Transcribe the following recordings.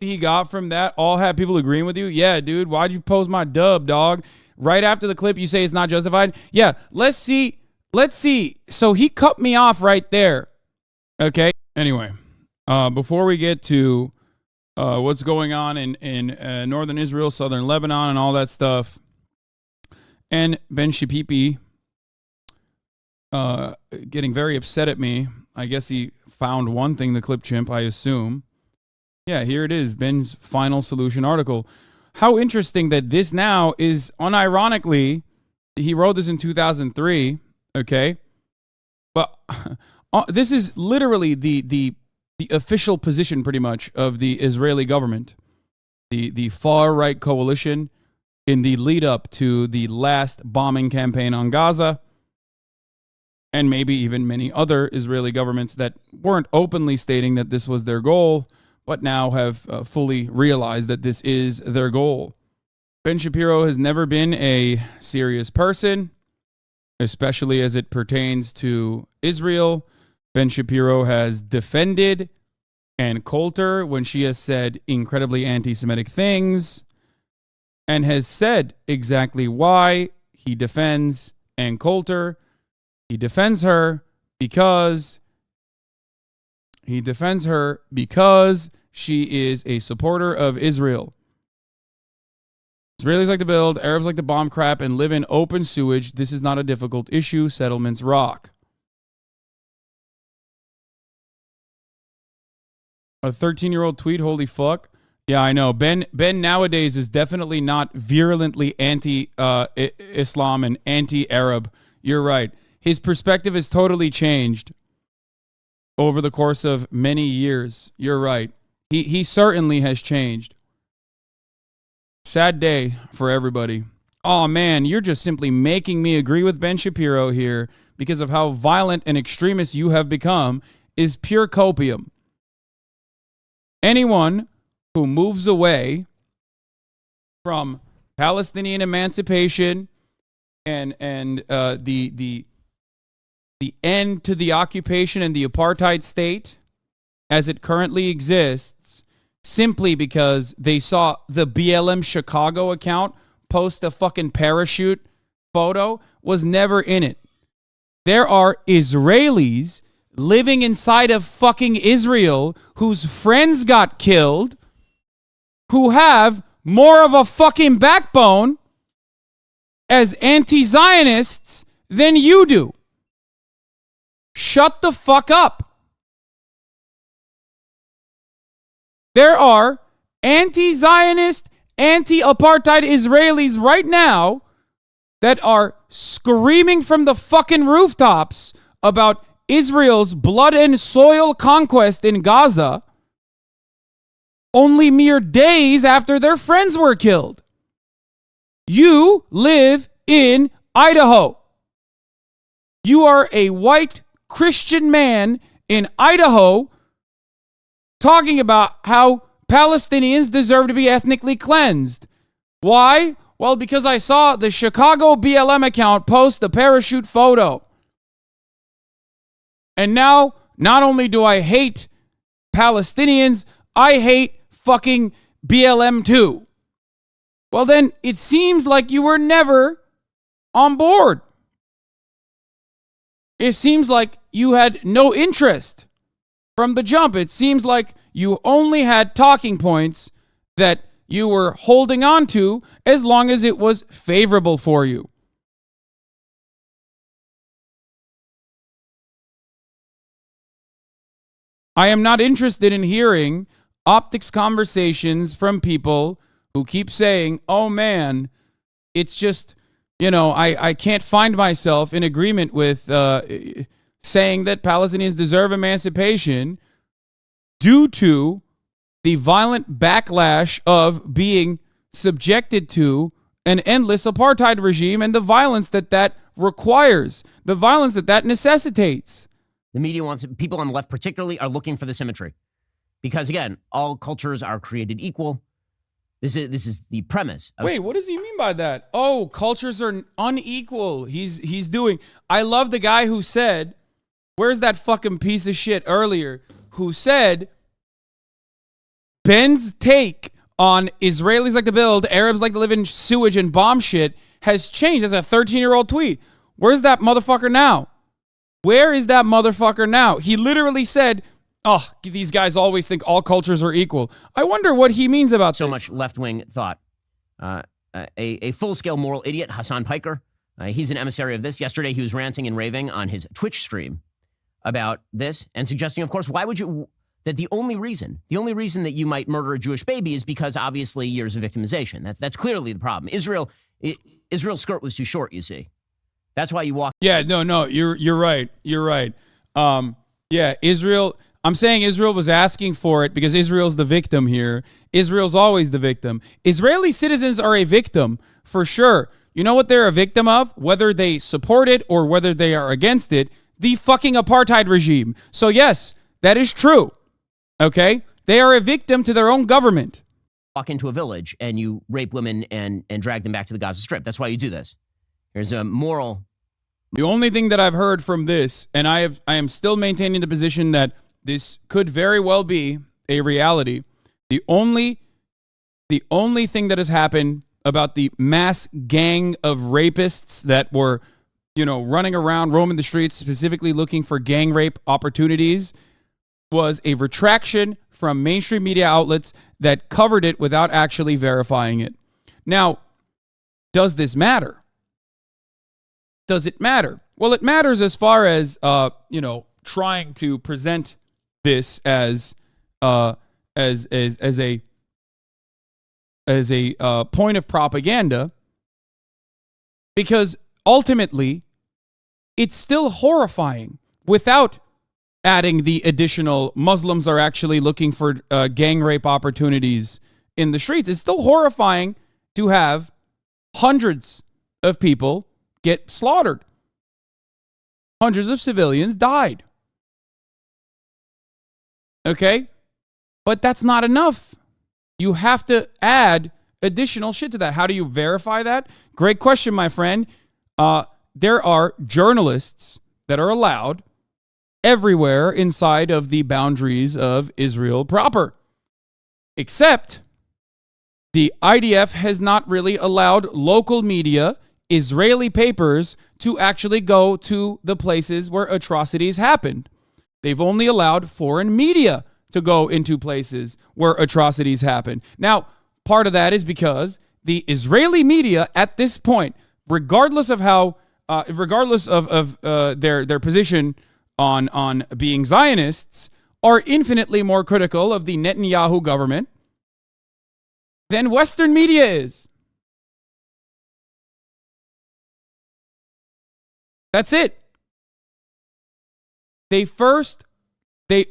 he got from that all had people agreeing with you? Yeah, dude, why'd you post my dub, dog? Right after the clip, you say it's not justified? Yeah, let's see. So he cut me off right there. Okay? Anyway, before we get to what's going on in northern Israel, southern Lebanon, and all that stuff, and Ben Shapipi getting very upset at me. I guess he found one thing, the clip chimp, I assume. Yeah, here it is, Ben's final solution article. How interesting that this now is, unironically, he wrote this in 2003, okay? But this is literally the official position, pretty much, of the Israeli government, the far-right coalition in the lead-up to the last bombing campaign on Gaza, and maybe even many other Israeli governments that weren't openly stating that this was their goal, but now have fully realized that this is their goal. Ben Shapiro has never been a serious person, especially as it pertains to Israel. Ben Shapiro has defended Ann Coulter when she has said incredibly anti-Semitic things, and has said exactly why he defends Ann Coulter. He defends her because she is a supporter of Israel. Israelis like to build, Arabs like to bomb crap and live in open sewage. This is not a difficult issue. Settlements rock. A 13-year-old tweet, holy fuck. Yeah, I know. Ben nowadays is definitely not virulently anti-Islam and anti-Arab. You're right. His perspective has totally changed over the course of many years. You're right. He certainly has changed. Sad day for everybody. Oh, man, you're just simply making me agree with Ben Shapiro here because of how violent and extremist you have become is pure copium. Anyone who moves away from Palestinian emancipation and the end to the occupation and the apartheid state as it currently exists, simply because they saw the BLM Chicago account post a fucking parachute photo, was never in it. There are Israelis living inside of fucking Israel whose friends got killed, who have more of a fucking backbone as anti-Zionists than you do. Shut the fuck up. There are anti-Zionist, anti-apartheid Israelis right now that are screaming from the fucking rooftops about Israel's blood and soil conquest in Gaza only mere days after their friends were killed. You live in Idaho. You are a white Christian man in Idaho talking about how Palestinians deserve to be ethnically cleansed. Why? Well, because I saw the Chicago BLM account post the parachute photo. And now, not only do I hate Palestinians, I hate fucking BLM too. Well, then it seems like you were never on board. It seems like you had no interest from the jump. It seems like you only had talking points that you were holding on to as long as it was favorable for you. I am not interested in hearing optics conversations from people who keep saying, oh man, it's just, I can't find myself in agreement with saying that Palestinians deserve emancipation due to the violent backlash of being subjected to an endless apartheid regime and the violence that requires, the violence that necessitates. The media wants, people on the left particularly, are looking for the symmetry. Because again, all cultures are created equal. This is the premise. Wait, what does he mean by that? Oh, cultures are unequal. He's doing. I love the guy who said, where's that fucking piece of shit earlier, who said Ben's take on Israelis like to build, Arabs like to live in sewage and bomb shit has changed. That's a 13-year-old tweet. Where's that motherfucker now? Where is that motherfucker now? He literally said, oh, these guys always think all cultures are equal. I wonder what he means about so this. much left-wing thought. A full-scale moral idiot, Hasan Piker. He's an emissary of this. Yesterday, he was ranting and raving on his Twitch stream about this and suggesting, of course, why would you... that the only reason that you might murder a Jewish baby is because obviously years of victimization. That's clearly the problem. Israel's skirt was too short, you see. That's why you walk. Yeah, no, you're right. You're right. Yeah, Israel. I'm saying Israel was asking for it because Israel's the victim here. Israel's always the victim. Israeli citizens are a victim for sure. You know what they're a victim of? Whether they support it or whether they are against it, the fucking apartheid regime. So yes, that is true. Okay? They are a victim to their own government. Walk into a village and you rape women and drag them back to the Gaza Strip. That's why you do this. There's a moral. The only thing that I've heard from this, and I am still maintaining the position that this could very well be a reality. The only thing that has happened about the mass gang of rapists that were, running around, roaming the streets, specifically looking for gang rape opportunities, was a retraction from mainstream media outlets that covered it without actually verifying it. Now, does this matter? Does it matter? Well, it matters as far as, trying to present this as a point of propaganda, because ultimately it's still horrifying without adding the additional Muslims are actually looking for gang rape opportunities in the streets. It's still horrifying to have hundreds of people get slaughtered. Hundreds of civilians died. Okay? But that's not enough. You have to add additional shit to that. How do you verify that? Great question, my friend. There are journalists that are allowed everywhere inside of the boundaries of Israel proper. Except the IDF has not really allowed local media, Israeli papers, to actually go to the places where atrocities happened. They've only allowed foreign media to go into places where atrocities happen. Now, part of that is because the Israeli media at this point, regardless of how, their position on being Zionists, are infinitely more critical of the Netanyahu government than Western media is. That's it. They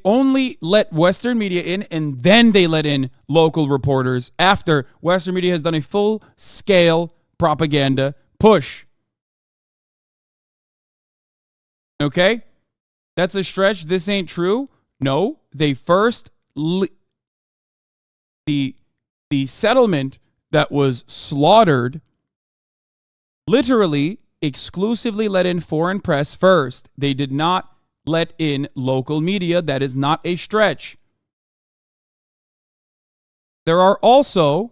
only let Western media in, and then they let in local reporters after Western media has done a full-scale propaganda push. Okay? That's a stretch. This ain't true. No, they first... the settlement that was slaughtered literally exclusively let in foreign press first. They did not let in local media. That is not a stretch. There are also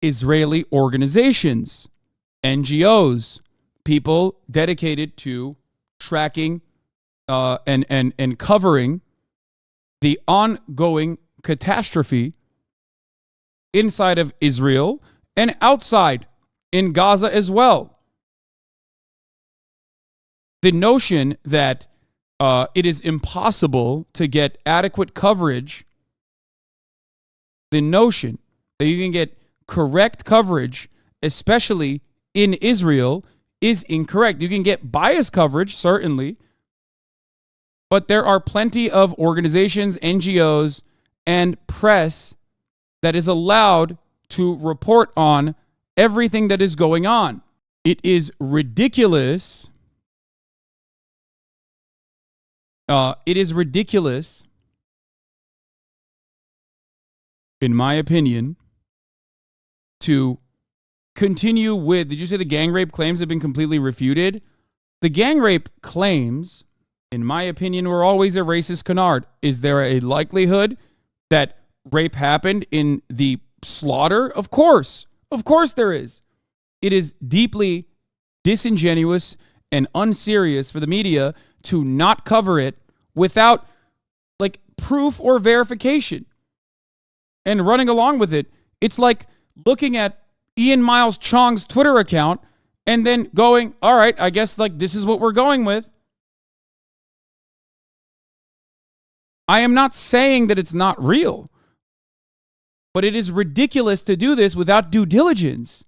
Israeli organizations, NGOs, people dedicated to tracking and covering the ongoing catastrophe inside of Israel and outside in Gaza as well. The notion that it is impossible to get adequate coverage, the notion that you can get correct coverage, especially in Israel, is incorrect. You can get biased coverage, certainly, but there are plenty of organizations, NGOs, and press that is allowed to report on everything that is going on. It is ridiculous. In my opinion, to continue with, did you say the gang rape claims have been completely refuted? The gang rape claims in my opinion, were always a racist canard. Is there a likelihood that rape happened in the slaughter? Of course. Of course there is. It is deeply disingenuous and unserious for the media to not cover it without like proof or verification and running along with it. It's like looking at Ian Miles Chong's Twitter account and then going, all right, I guess like this is what we're going with. I am not saying that it's not real, but it is ridiculous to do this without due diligence.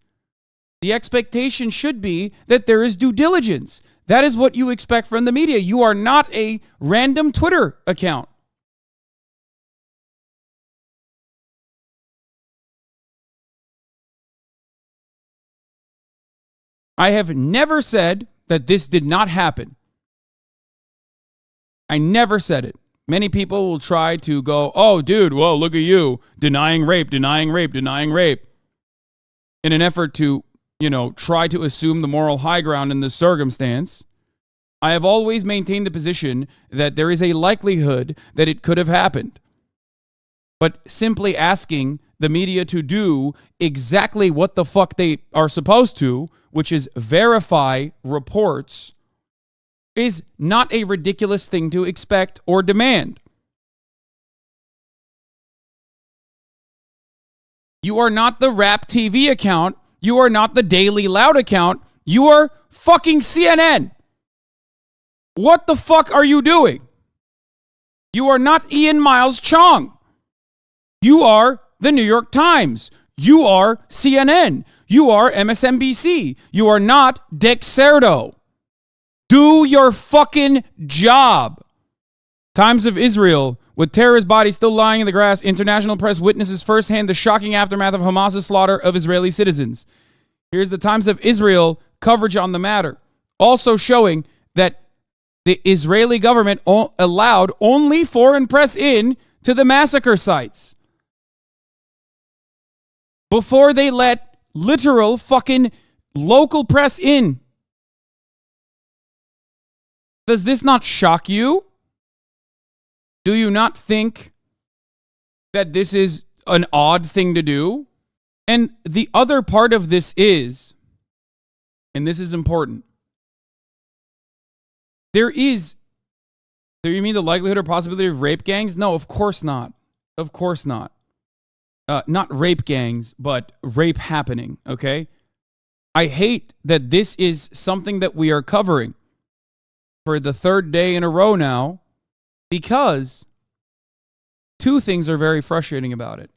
The expectation should be that there is due diligence. That is what you expect from the media. You are not a random Twitter account. I have never said that this did not happen. I never said it. Many people will try to go, oh, dude, whoa, look at you, denying rape, in an effort to, try to assume the moral high ground in this circumstance. I have always maintained the position that there is a likelihood that it could have happened. But simply asking the media to do exactly what the fuck they are supposed to, which is verify reports, is not a ridiculous thing to expect or demand. You are not the Rap TV account. You are not the Daily Loud account. You are fucking CNN. What the fuck are you doing? You are not Ian Miles Chong. You are the New York Times. You are CNN. You are MSNBC. You are not Dexerto. Do your fucking job. Times of Israel. With terrorist bodies still lying in the grass, international press witnesses firsthand the shocking aftermath of Hamas's slaughter of Israeli citizens. Here's the Times of Israel coverage on the matter. Also showing that the Israeli government allowed only foreign press in to the massacre sites before they let literal fucking local press in. Does this not shock you? Do you not think that this is an odd thing to do? And the other part of this is, and this is important, do you mean the likelihood or possibility of rape gangs? No, of course not. Of course not. Not rape gangs, but rape happening, okay? I hate that this is something that we are covering for the third day in a row now, because two things are very frustrating about it.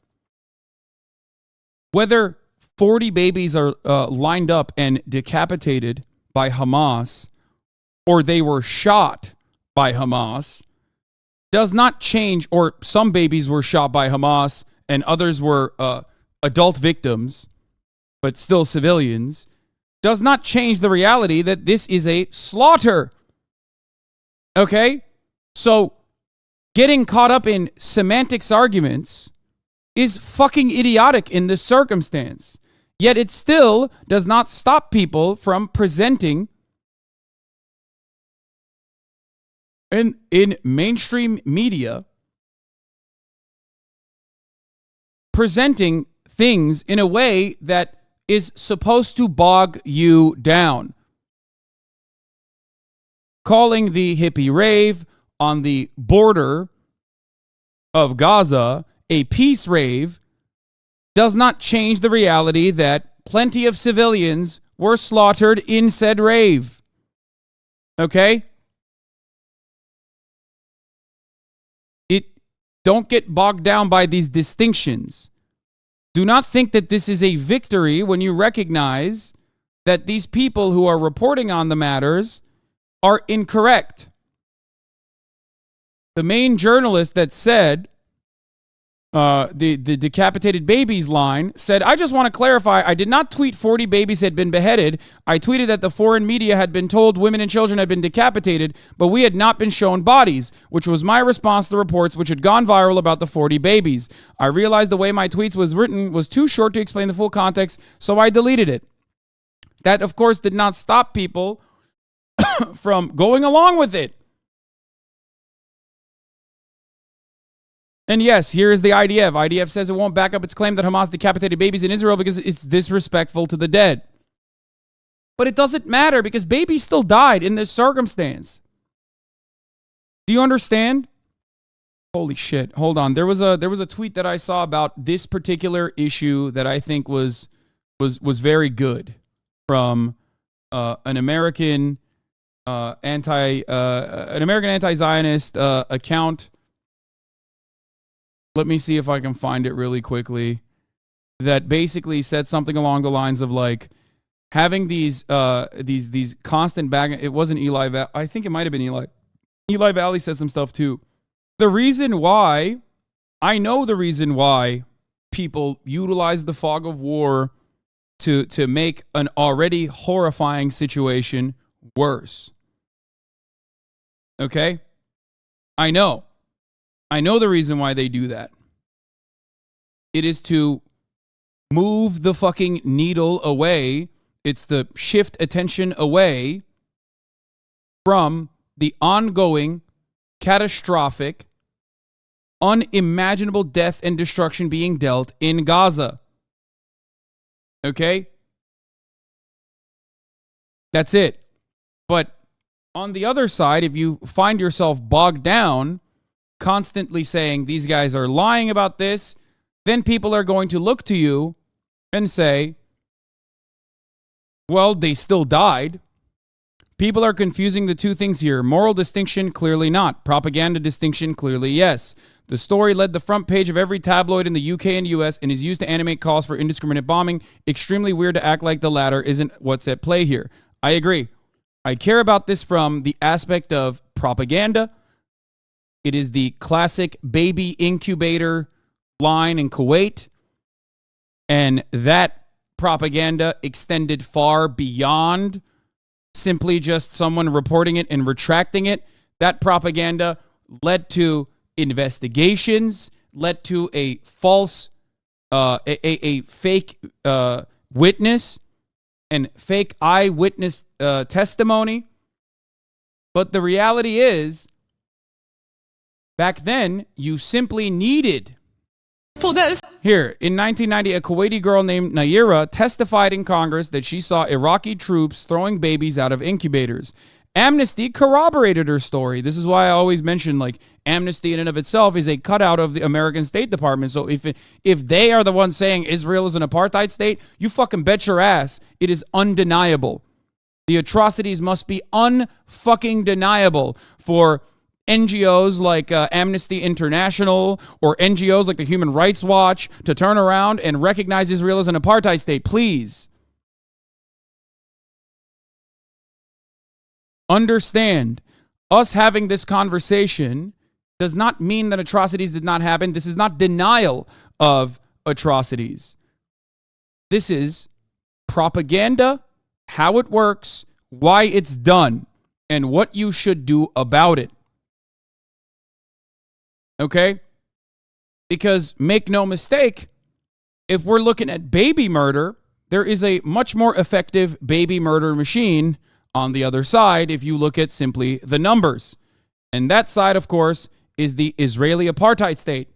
Whether 40 babies are lined up and decapitated by Hamas, or they were shot by Hamas, does not change, or some babies were shot by Hamas and others were adult victims, but still civilians, does not change the reality that this is a slaughter. Okay? So, getting caught up in semantics arguments is fucking idiotic in this circumstance. Yet it still does not stop people from presenting in mainstream media, presenting things in a way that is supposed to bog you down. Calling the hippie rave on the border of Gaza a peace rave does not change the reality that plenty of civilians were slaughtered in said rave. Okay? Don't get bogged down by these distinctions. Do not think that this is a victory when you recognize that these people who are reporting on the matters are incorrect. The main journalist that said the decapitated babies line said, I just want to clarify, I did not tweet 40 babies had been beheaded. I tweeted that the foreign media had been told women and children had been decapitated, but we had not been shown bodies, which was my response to reports which had gone viral about the 40 babies. I realized the way my tweets was written was too short to explain the full context, so I deleted it. That, of course, did not stop people from going along with it. And yes, here is the IDF. IDF says it won't back up its claim that Hamas decapitated babies in Israel because it's disrespectful to the dead. But it doesn't matter because babies still died in this circumstance. Do you understand? Holy shit. Hold on. There was a tweet that I saw about this particular issue that I think was very good from an American anti-Zionist account. Let me see if I can find it really quickly. That basically said something along the lines of like having these constant back. It wasn't Eli. I think it might have been Eli. Eli Valley said some stuff too. The reason why, I know the reason why people utilize the fog of war to make an already horrifying situation worse. Okay? I know the reason why they do that. It is to move the fucking needle away. It's to shift attention away from the ongoing, catastrophic, unimaginable death and destruction being dealt in Gaza. Okay? That's it. But on the other side, if you find yourself bogged down, constantly saying these guys are lying about this, then people are going to look to you and say, well, they still died. People are confusing the two things here. Moral distinction, clearly not. Propaganda distinction, clearly yes. The story led the front page of every tabloid in the UK and US and is used to animate calls for indiscriminate bombing. Extremely weird to act like the latter isn't what's at play here. I agree. I care about this from the aspect of propaganda. It is the classic baby incubator line in Kuwait. And that propaganda extended far beyond simply just someone reporting it and retracting it. That propaganda led to investigations, led to a false, a fake witness and fake eyewitness testimony. But the reality is, back then, you simply needed... Here, in 1990, a Kuwaiti girl named Naira testified in Congress that she saw Iraqi troops throwing babies out of incubators. Amnesty corroborated her story. This is why I always mention, like, Amnesty in and of itself is a cutout of the American State Department. So if they are the ones saying Israel is an apartheid state, you fucking bet your ass it is undeniable. The atrocities must be unfucking deniable for NGOs like Amnesty International or NGOs like the Human Rights Watch to turn around and recognize Israel as an apartheid state. Please. Understand, us having this conversation does not mean that atrocities did not happen. This is not denial of atrocities. This is propaganda, how it works, why it's done, and what you should do about it. Okay? Because make no mistake, if we're looking at baby murder, there is a much more effective baby murder machine on the other side if you look at simply the numbers. And that side, of course, is the Israeli apartheid state.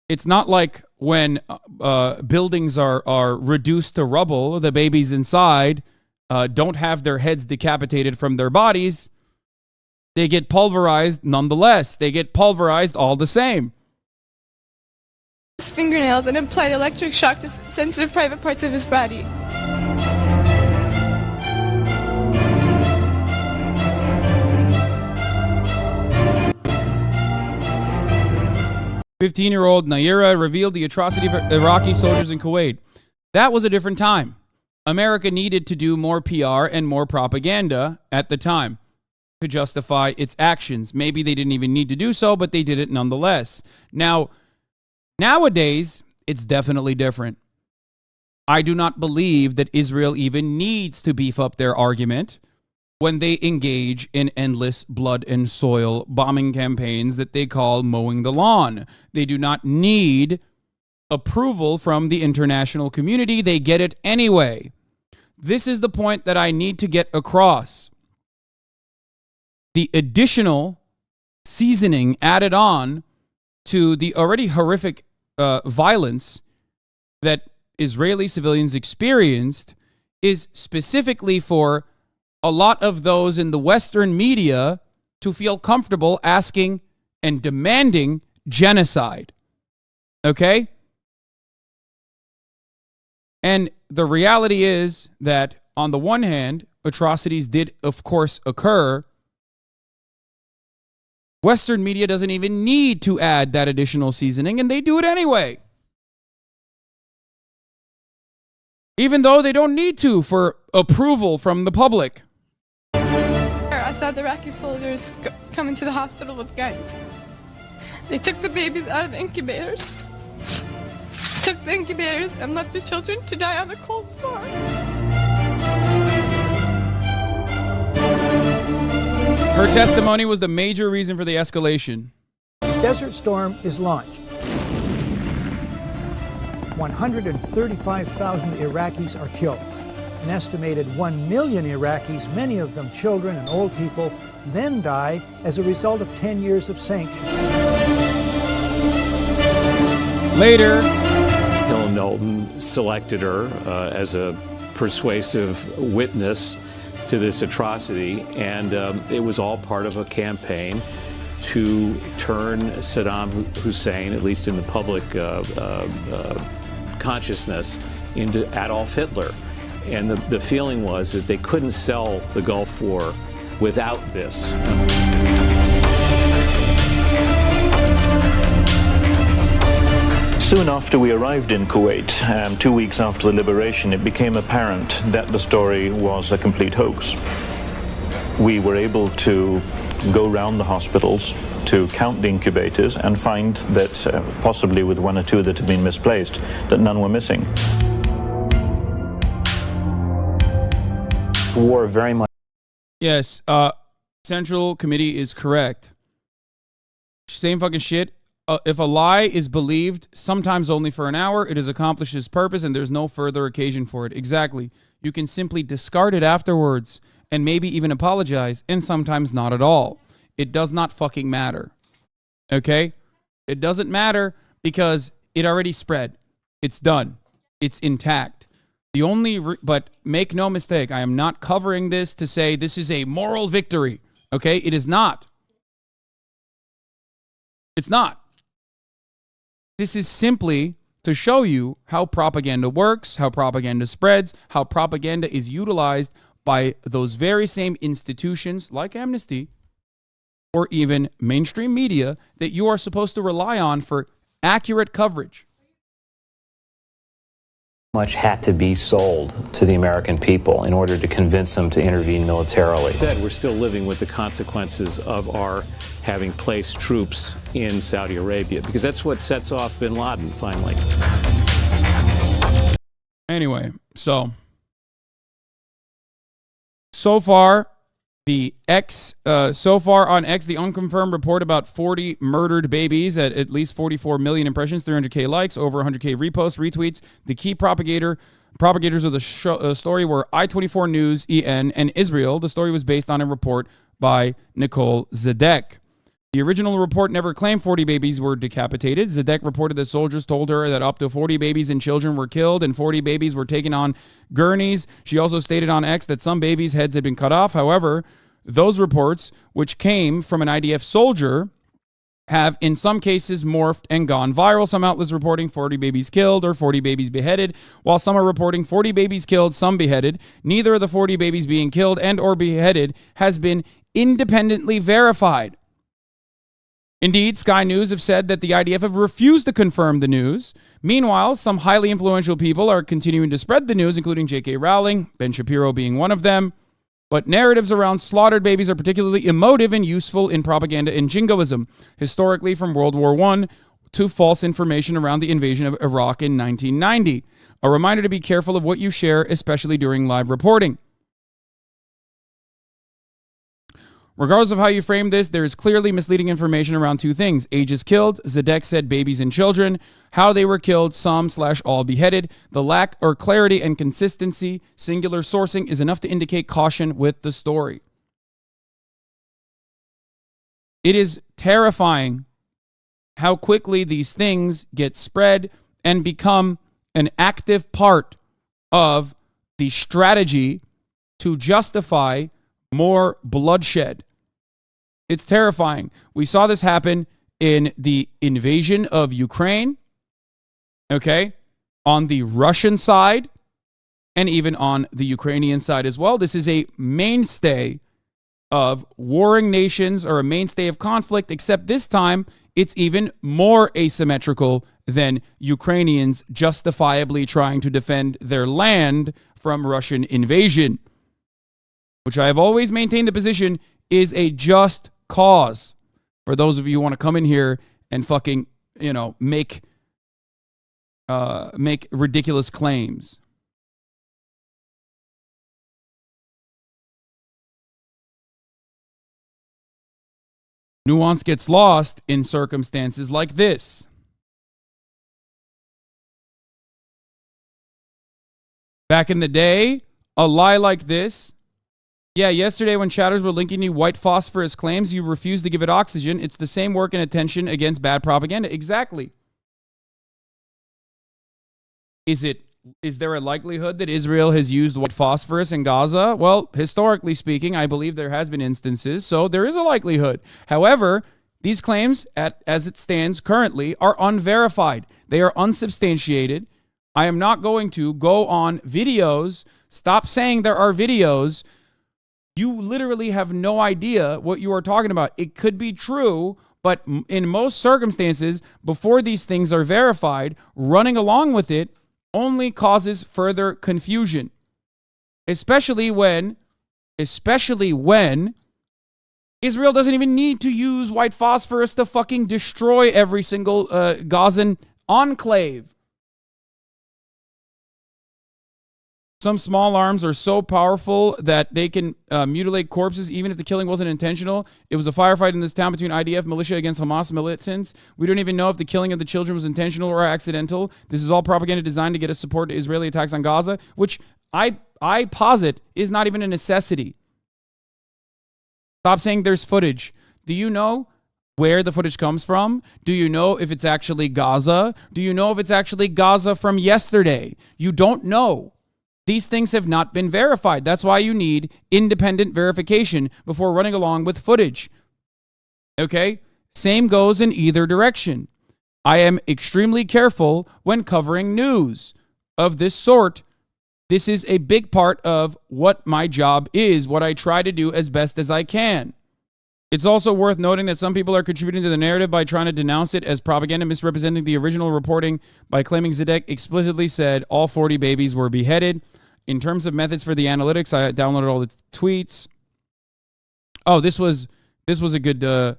It's not like when buildings are reduced to rubble, the babies inside don't have their heads decapitated from their bodies. They get pulverized nonetheless. They get pulverized all the same. His fingernails and applied electric shock to sensitive private parts of his body. "15-year-old Naira revealed the atrocity of Iraqi soldiers in Kuwait." That was a different time. America needed to do more PR and more propaganda at the time to justify its actions. Maybe they didn't even need to do so, but they did it nonetheless. Now, nowadays, it's definitely different. I do not believe that Israel even needs to beef up their argument when they engage in endless blood and soil bombing campaigns that they call mowing the lawn. They do not need approval from the international community. They get it anyway. This is the point that I need to get across. The additional seasoning added on to the already horrific violence that Israeli civilians experienced is specifically for a lot of those in the Western media to feel comfortable asking and demanding genocide. Okay? And the reality is that, on the one hand, atrocities did, of course, occur. Western media doesn't even need to add that additional seasoning, and they do it anyway. Even though they don't need to for approval from the public. I saw the Iraqi soldiers come into the hospital with guns. They took the babies out of the incubators. Took the incubators and left the children to die on the cold floor. Her testimony was the major reason for the escalation. Desert Storm is launched. 135,000 Iraqis are killed. An estimated 1 million Iraqis, many of them children and old people, then die as a result of 10 years of sanctions. Later, Hillary Knowlton selected her as a persuasive witness to this atrocity, and it was all part of a campaign to turn Saddam Hussein, at least in the public consciousness, into Adolf Hitler. And the feeling was that they couldn't sell the Gulf War without this. Soon after we arrived in Kuwait, 2 weeks after the liberation, it became apparent that the story was a complete hoax. We were able to go round the hospitals to count the incubators and find that, possibly with one or two that had been misplaced, that none were missing. War very much. yes, Central Committee is correct. Same fucking shit. If a lie is believed, sometimes only for an hour, it has accomplished its purpose and there's no further occasion for it. Exactly. You can simply discard it afterwards and maybe even apologize, and sometimes not at all. It does not fucking matter. Okay? It doesn't matter because it already spread. It's done. It's intact. But make no mistake, I am not covering this to say this is a moral victory. Okay? It is not. It's not. This is simply to show you how propaganda works, how propaganda spreads, how propaganda is utilized by those very same institutions like Amnesty or even mainstream media that you are supposed to rely on for accurate coverage. Much had to be sold to the American people in order to convince them to intervene militarily. Instead, we're still living with the consequences of our having placed troops in Saudi Arabia, because that's what sets off bin Laden finally. Anyway, so far on X, the unconfirmed report about 40 murdered babies at least 44 million impressions, 300K likes, over 100K reposts, retweets. The key propagators of the story were I-24 News, EN, and Israel. The story was based on a report by Nicole Zedek. The original report never claimed 40 babies were decapitated. Zedek reported that soldiers told her that up to 40 babies and children were killed and 40 babies were taken on gurneys. She also stated on X that some babies' heads had been cut off. However, those reports, which came from an IDF soldier, have in some cases morphed and gone viral. Some outlets reporting 40 babies killed or 40 babies beheaded, while some are reporting 40 babies killed, some beheaded. Neither of the 40 babies being killed and or beheaded has been independently verified. Indeed, Sky News have said that the IDF have refused to confirm the news. Meanwhile, some highly influential people are continuing to spread the news, including J.K. Rowling, Ben Shapiro being one of them. But narratives around slaughtered babies are particularly emotive and useful in propaganda and jingoism, historically from World War I to false information around the invasion of Iraq in 1990. A reminder to be careful of what you share, especially during live reporting. Regardless of how you frame this, there is clearly misleading information around two things. Ages killed, Zedek said babies and children. How they were killed, some/all beheaded. The lack or clarity and consistency, singular sourcing, is enough to indicate caution with the story. It is terrifying how quickly these things get spread and become an active part of the strategy to justify more bloodshed. It's terrifying. We saw this happen in the invasion of Ukraine, okay, on the Russian side, and even on the Ukrainian side as well. This is a mainstay of warring nations, or a mainstay of conflict, except this time it's even more asymmetrical than Ukrainians justifiably trying to defend their land from Russian invasion, which I have always maintained the position is a just cause. For those of you who want to come in here and fucking, make ridiculous claims. Nuance gets lost in circumstances like this. Back in the day, a lie like this. Yeah, yesterday when chatters were linking you white phosphorus claims, you refused to give it oxygen. It's the same work and attention against bad propaganda. Exactly. Is there a likelihood that Israel has used white phosphorus in Gaza? Well, historically speaking, I believe there has been instances, so there is a likelihood. However, these claims, as it stands currently, are unverified. They are unsubstantiated. I am not going to go on videos. Stop saying there are videos. You literally have no idea what you are talking about. It could be true, but in most circumstances, before these things are verified, running along with it only causes further confusion, especially when Israel doesn't even need to use white phosphorus to fucking destroy every single Gazan enclave. Some small arms are so powerful that they can mutilate corpses even if the killing wasn't intentional. It was a firefight in this town between IDF militia against Hamas militants. We don't even know if the killing of the children was intentional or accidental. This is all propaganda designed to get us support to Israeli attacks on Gaza, which I posit is not even a necessity. Stop saying there's footage. Do you know where the footage comes from? Do you know if it's actually Gaza? Do you know if it's actually Gaza from yesterday? You don't know. These things have not been verified. That's why you need independent verification before running along with footage. Okay? Same goes in either direction. I am extremely careful when covering news of this sort. This is a big part of what my job is, what I try to do as best as I can. It's also worth noting that some people are contributing to the narrative by trying to denounce it as propaganda, misrepresenting the original reporting by claiming Zedek explicitly said all 40 babies were beheaded. In terms of methods for the analytics, I downloaded all the tweets. Oh, this was a good, I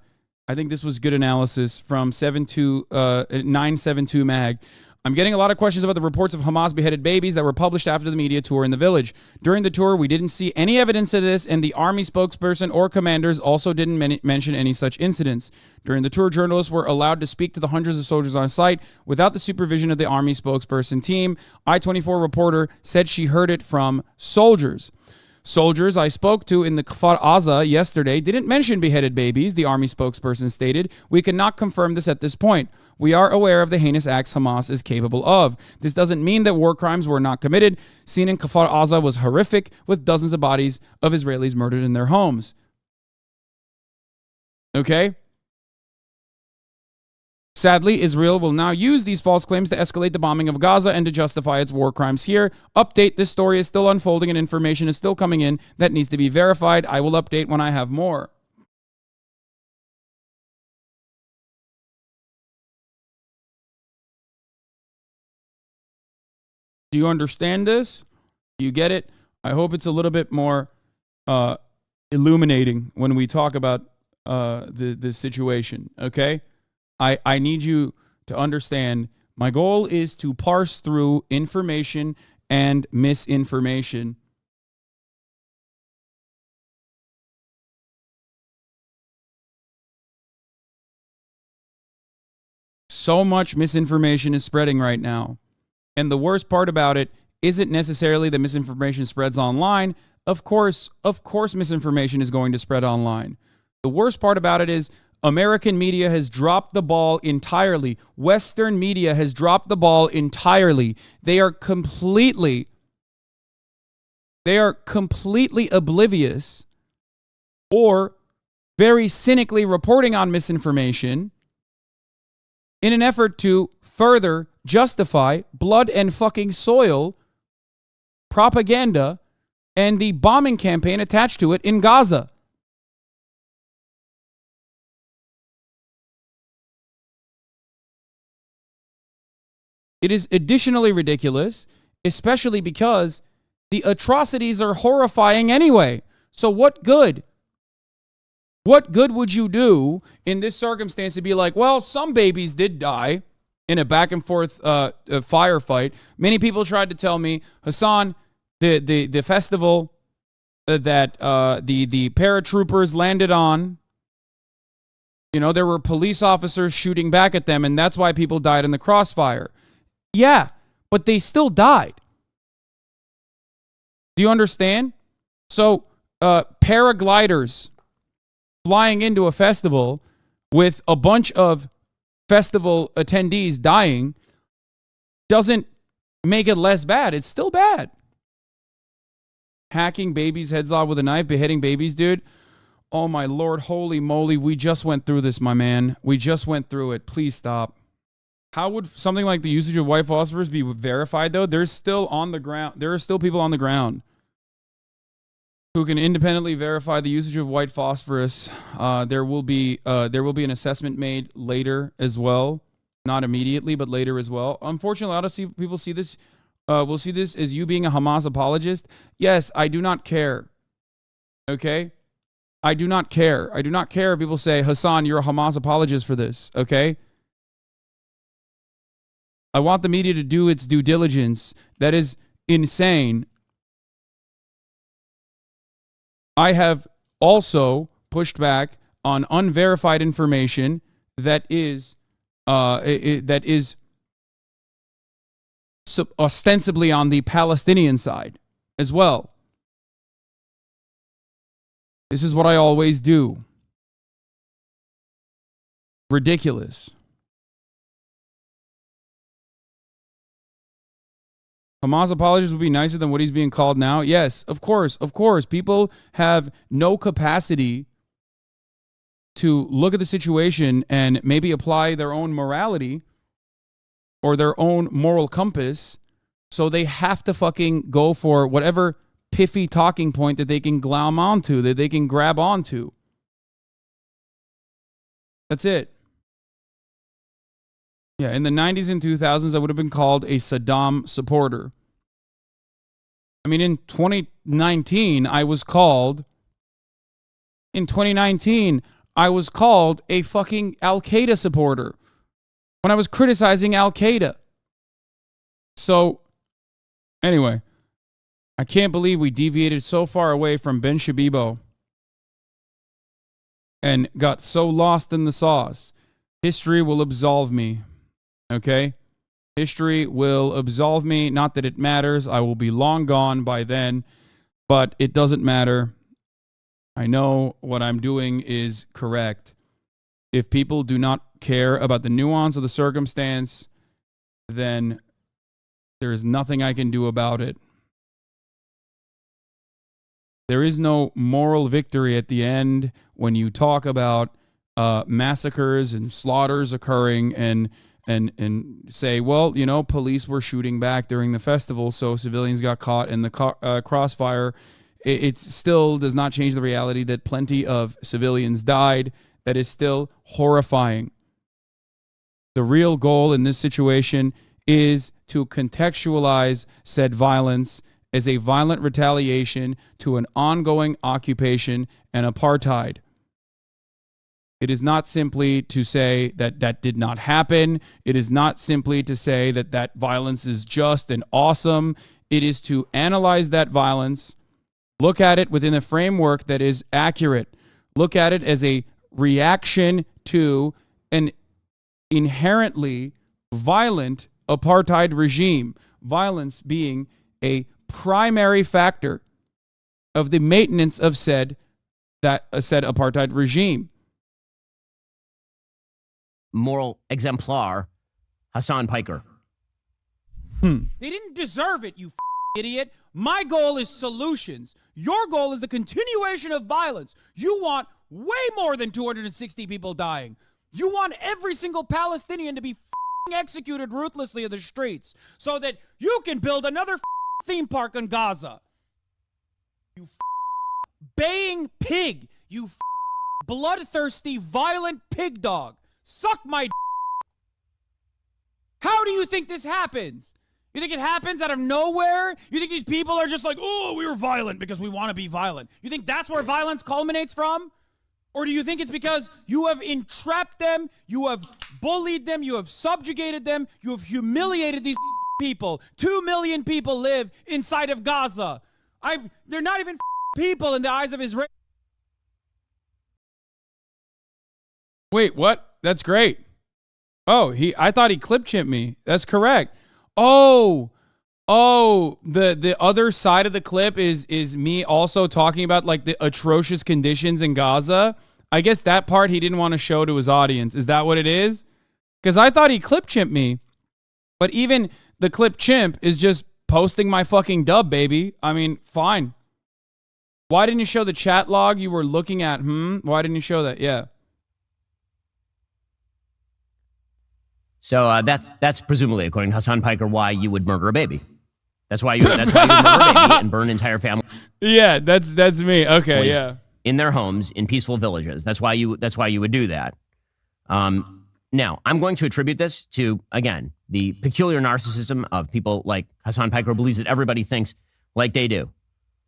think this was good analysis from 972 Mag. I'm getting a lot of questions about the reports of Hamas beheaded babies that were published after the media tour in the village. During the tour, we didn't see any evidence of this, and the army spokesperson or commanders also didn't mention any such incidents. During the tour, journalists were allowed to speak to the hundreds of soldiers on site without the supervision of the army spokesperson team. I-24 reporter said she heard it from soldiers. Soldiers I spoke to in the Kfar Aza yesterday didn't mention beheaded babies, the army spokesperson stated. We cannot confirm this at this point. We are aware of the heinous acts Hamas is capable of. This doesn't mean that war crimes were not committed. Scene in Kfar Aza was horrific, with dozens of bodies of Israelis murdered in their homes. Okay? Sadly, Israel will now use these false claims to escalate the bombing of Gaza and to justify its war crimes here. Update, this story is still unfolding and information is still coming in that needs to be verified. I will update when I have more. Do you understand this? Do you get it? I hope it's a little bit more illuminating when we talk about the situation, okay? I need you to understand my goal is to parse through information and misinformation. So much misinformation is spreading right now. And the worst part about it isn't necessarily that misinformation spreads online. Of course misinformation is going to spread online. The worst part about it is American media has dropped the ball entirely. Western media has dropped the ball entirely. They are completely oblivious or very cynically reporting on misinformation in an effort to further justify blood and fucking soil propaganda and the bombing campaign attached to it in Gaza. It is additionally ridiculous, especially because the atrocities are horrifying anyway. So what good? What good would you do in this circumstance to be like, well, some babies did die in a back and forth firefight? Many people tried to tell me, Hasan, the festival that the paratroopers landed on, there were police officers shooting back at them, and that's why people died in the crossfire. Yeah, but they still died. Do you understand? So paragliders flying into a festival with a bunch of festival attendees dying doesn't make it less bad. It's still bad. Hacking babies' heads off with a knife, beheading babies, dude. Oh my Lord, holy moly. We just went through this, my man. We just went through it. Please stop. How would something like the usage of white phosphorus be verified, though? There's still on the ground. There are still people on the ground who can independently verify the usage of white phosphorus. There will be an assessment made later as well, not immediately, but later as well. Unfortunately, a lot of people see this. Will see this as you being a Hamas apologist. Yes, I do not care. Okay, I do not care. I do not care if people say, Hasan, you're a Hamas apologist for this. Okay. I want the media to do its due diligence. That is insane. I have also pushed back on unverified information that is ostensibly on the Palestinian side as well. This is what I always do. Ridiculous. Hamas apologists would be nicer than what he's being called now. Yes, of course. People have no capacity to look at the situation and maybe apply their own morality or their own moral compass. So they have to fucking go for whatever piffy talking point that they can glom onto, that they can grab onto. That's it. Yeah, in the 90s and 2000s, I would have been called a Saddam supporter. I mean, in 2019, I was called a fucking Al-Qaeda supporter when I was criticizing Al-Qaeda. So, anyway, I can't believe we deviated so far away from Ben Shabibo and got so lost in the sauce. History will absolve me. Okay? History will absolve me. Not that it matters. I will be long gone by then, but it doesn't matter. I know what I'm doing is correct. If people do not care about the nuance of the circumstance, then there is nothing I can do about it. There is no moral victory at the end when you talk about massacres and slaughters occurring and say, well, police were shooting back during the festival, so civilians got caught in the crossfire. It still does not change the reality that plenty of civilians died. That is still horrifying. The real goal in this situation is to contextualize said violence as a violent retaliation to an ongoing occupation and apartheid. It is not simply to say that that did not happen. It is not simply to say that that violence is just and awesome. It is to analyze that violence, look at it within a framework that is accurate, look at it as a reaction to an inherently violent apartheid regime, violence being a primary factor of the maintenance of said apartheid regime. moral exemplar, Hasan Piker. They didn't deserve it, you idiot. My goal is solutions. Your goal is the continuation of violence. You want way more than 260 people dying. You want every single Palestinian to be executed ruthlessly in the streets so that you can build another theme park in Gaza. You baying pig. You bloodthirsty, violent pig dog. Suck my How do you think this happens? You think it happens out of nowhere? You think these people are just like, oh, we were violent because we want to be violent? You think that's where violence culminates from? Or do you think it's because you have entrapped them, you have bullied them, you have subjugated them, you have humiliated these people? 2 million people live inside of Gaza. They're not even people in the eyes of Israel. Wait, what? That's great. Oh, I thought he clip chimped me. That's correct. Oh, the other side of the clip is me also talking about like the atrocious conditions in Gaza. I guess that part he didn't want to show to his audience. Is that what it is? Because I thought he clip chimped me. But even the clip chimp is just posting my fucking dub, baby. I mean, fine. Why didn't you show the chat log you were looking at? Why didn't you show that? Yeah. So that's presumably, according to Hasan Piker, why you would murder a baby. That's why you would murder a baby and burn entire family. Yeah, that's me. Okay, yeah. In their homes, in peaceful villages. That's why you would do that. Now, I'm going to attribute this to, again, the peculiar narcissism of people like Hasan Piker, who believes that everybody thinks like they do.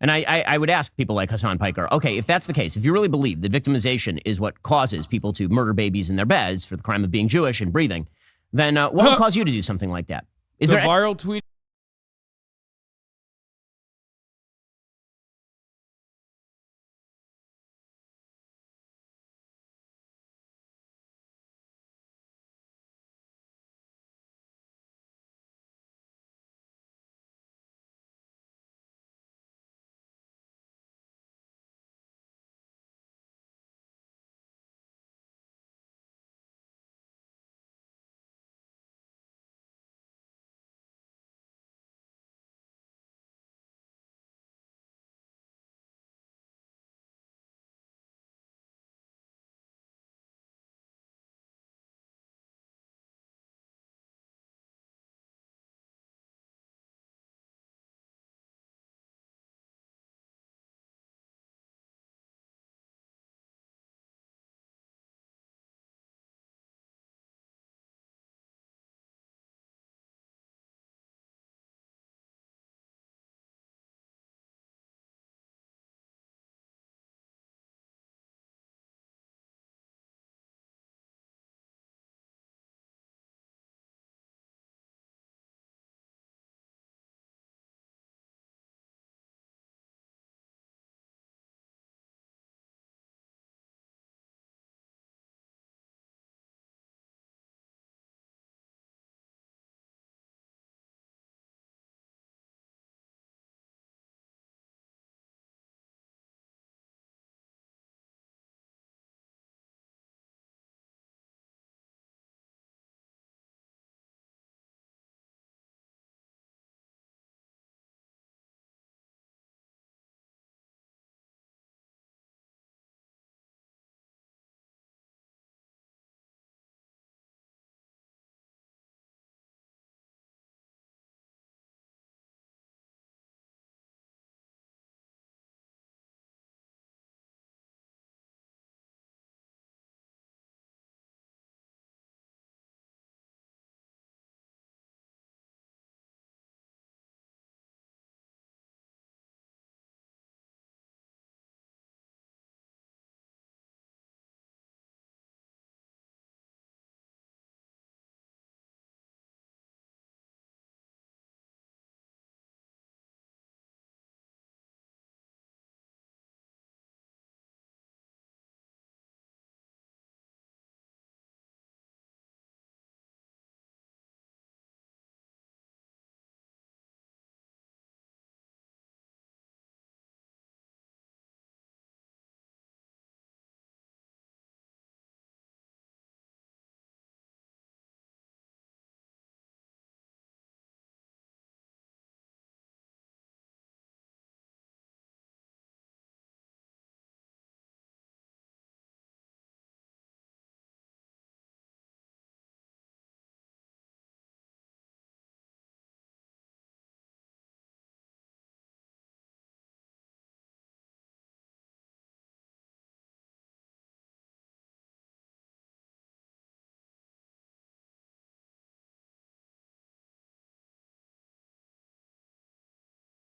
And I would ask people like Hasan Piker, okay, if that's the case, if you really believe that victimization is what causes people to murder babies in their beds for the crime of being Jewish and breathing, then what would cause you to do something like that? Is the there viral tweet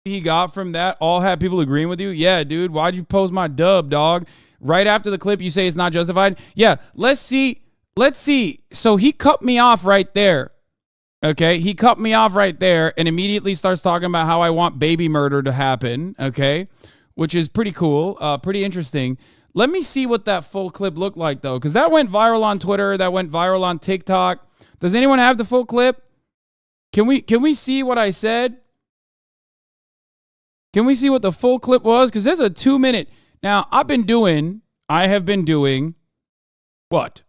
he got from that all had people agreeing with you? Yeah, dude, why'd you post my dub, dog? Right after the clip, you say it's not justified? Yeah, let's see. So he cut me off right there. Okay, he cut me off right there and immediately starts talking about how I want baby murder to happen, okay, which is pretty cool, pretty interesting. Let me see what that full clip looked like, though, because that went viral on Twitter, that went viral on TikTok. Does anyone have the full clip? Can we see what I said? Can we see what the full clip was? Because there's a 2-minute. Now, I have been doing, what,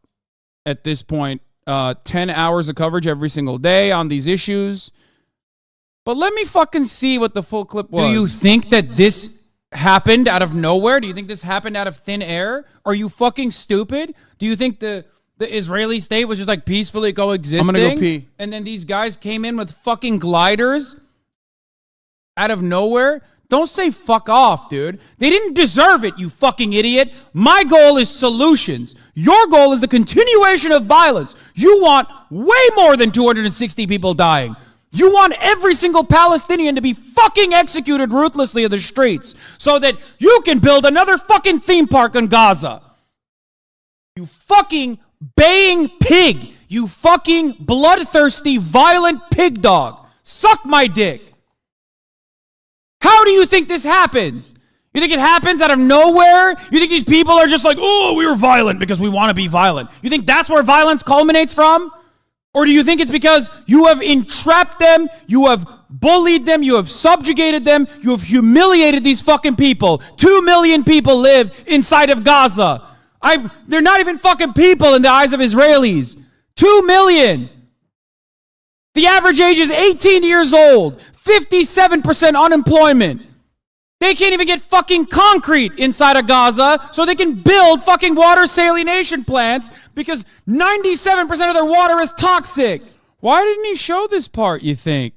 at this point, 10 hours of coverage every single day on these issues. But let me fucking see what the full clip was. Do you think that this happened out of nowhere? Do you think this happened out of thin air? Are you fucking stupid? Do you think the Israeli state was just like peacefully coexisting? I'm gonna go pee. And then these guys came in with fucking gliders out of nowhere? Don't say fuck off, dude. They didn't deserve it, you fucking idiot. My goal is solutions. Your goal is the continuation of violence. You want way more than 260 people dying. You want every single Palestinian to be fucking executed ruthlessly in the streets so that you can build another fucking theme park in Gaza. You fucking baying pig. You fucking bloodthirsty, violent pig dog. Suck my dick. How do you think this happens? You think it happens out of nowhere? You think these people are just like, oh, we were violent because we want to be violent? You think that's where violence culminates from? Or do you think it's because you have entrapped them, you have bullied them, you have subjugated them, you have humiliated these fucking people? 2 million people live inside of Gaza. They're not even fucking people in the eyes of Israelis. 2 million. The average age is 18 years old. 57% unemployment. They can't even get fucking concrete inside of Gaza so they can build fucking water salination plants because 97% of their water is toxic. Why didn't he show this part, you think?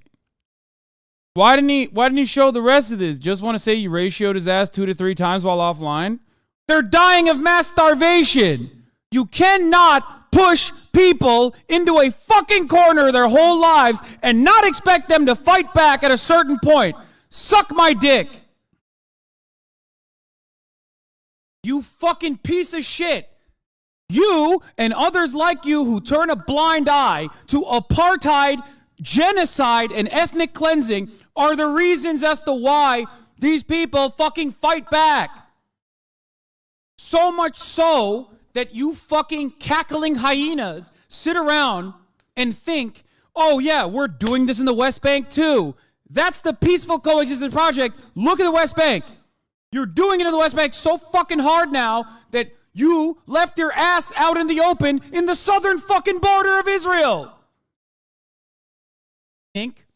Why didn't he show the rest of this? Just want to say he ratioed his ass 2 to 3 times while offline? They're dying of mass starvation. You cannot push people into a fucking corner their whole lives and not expect them to fight back at a certain point. Suck my dick. You fucking piece of shit. You and others like you who turn a blind eye to apartheid, genocide, and ethnic cleansing are the reasons as to why these people fucking fight back. So much so that you fucking cackling hyenas sit around and think, oh yeah, we're doing this in the West Bank too. That's the peaceful coexistence project. Look at the West Bank. You're doing it in the West Bank so fucking hard now that you left your ass out in the open in the southern fucking border of Israel. Think?